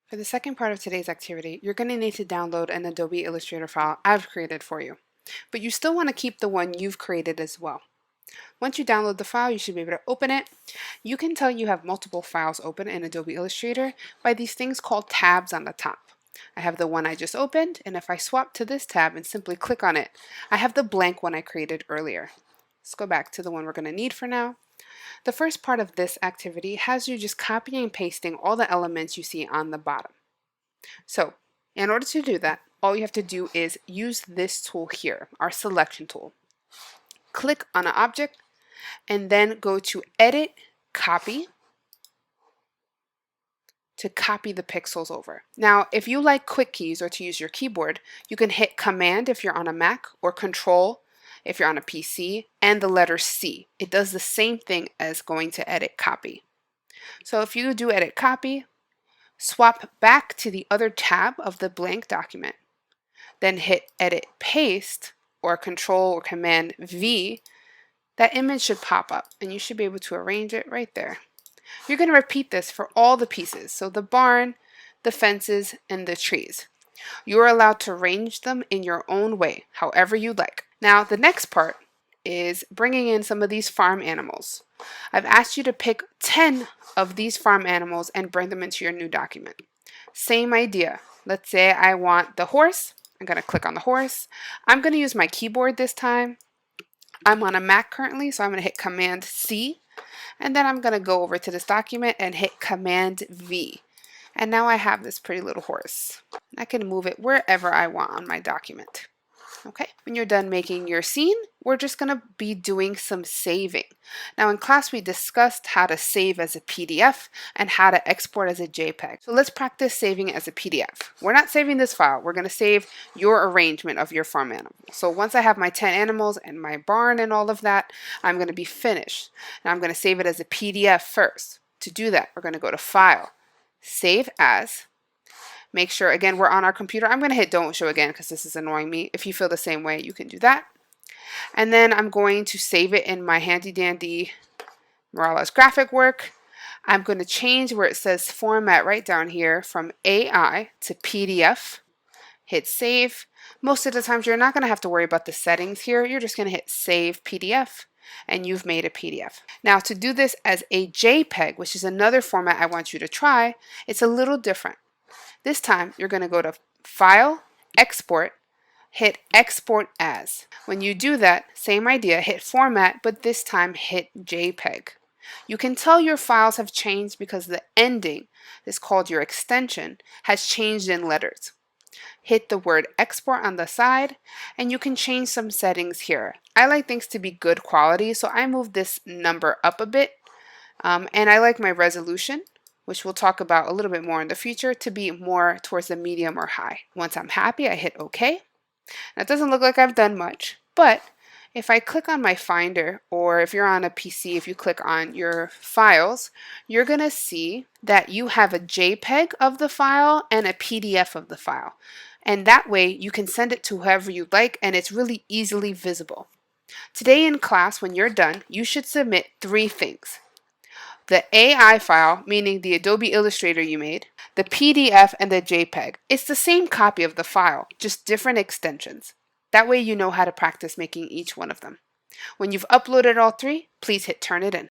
For the second part of today's activity, you're going to need to download an Adobe Illustrator file I've created for you, but you still want to keep the one you've created as well. Once you download the file, you should be able to open it. You can tell you have multiple files open in Adobe Illustrator by these things called tabs on the top. I have the one I just opened, and if I swap to this tab and simply click on it, I have the blank one I created earlier. Let's go back to the one we're going to need for now. The first part of this activity has you just copying and pasting all the elements you see on the bottom. So in order to do that, all you have to do is use this tool here, our selection tool. Click on an object and then go to Edit, Copy to copy the pixels over. Now, if you like quick keys or to use your keyboard, you can hit Command if you're on a Mac or Control if you're on a PC and the letter C. It does the same thing as going to Edit, Copy. So if you do Edit, Copy, swap back to the other tab of the blank document, then hit Edit Paste or Control or Command V, that image should pop up and you should be able to arrange it right there. You're going to repeat this for all the pieces, so the barn, the fences, and the trees. You are allowed to arrange them in your own way, however you like. Now the next part is bringing in some of these farm animals. I've asked you to pick 10 of these farm animals and bring them into your new document. Same idea. Let's say I want the horse. I'm going to click on the horse. I'm going to use my keyboard this time. I'm on a Mac currently, so I'm going to hit Command C, and then I'm going to go over to this document and hit Command V. And now I have this pretty little horse. I can move it wherever I want on my document. Okay, when you're done making your scene, we're just going to be doing some saving. Now in class we discussed how to save as a PDF and how to export as a JPEG. So let's practice saving as a PDF. We're not saving this file, we're going to save your arrangement of your farm animals. So once I have my 10 animals and my barn and all of that, I'm going to be finished. And I'm going to save it as a PDF first. To do that, we're going to go to File, Save As. Make sure, again, we're on our computer. I'm going to hit Don't Show again because this is annoying me. If you feel the same way, you can do that. And then I'm going to save it in my handy dandy Morales graphic work. I'm going to change where it says Format right down here from AI to PDF. Hit Save. Most of the times you're not going to have to worry about the settings here. You're just going to hit Save PDF and you've made a PDF. Now to do this as a JPEG, which is another format I want you to try, it's a little different. This time you're going to go to File, Export, hit Export As. When you do that, same idea, hit Format, but this time hit JPEG. You can tell your files have changed because the ending, is called your extension, has changed in letters. Hit the word Export on the side and you can change some settings here. I like things to be good quality, so I move this number up a bit, and I like my resolution, which we'll talk about a little bit more in the future, to be more towards the medium or high. Once I'm happy, I hit OK. Now it doesn't look like I've done much, but if I click on my Finder, or if you're on a PC, if you click on your files, you're going to see that you have a JPEG of the file and a PDF of the file. And that way you can send it to whoever you like, and it's really easily visible. Today in class, when you're done, you should submit 3 things. The AI file, meaning the Adobe Illustrator you made, the PDF, and the JPEG. It's the same copy of the file, just different extensions. That way you know how to practice making each one of them. When you've uploaded all 3, please hit Turn It In.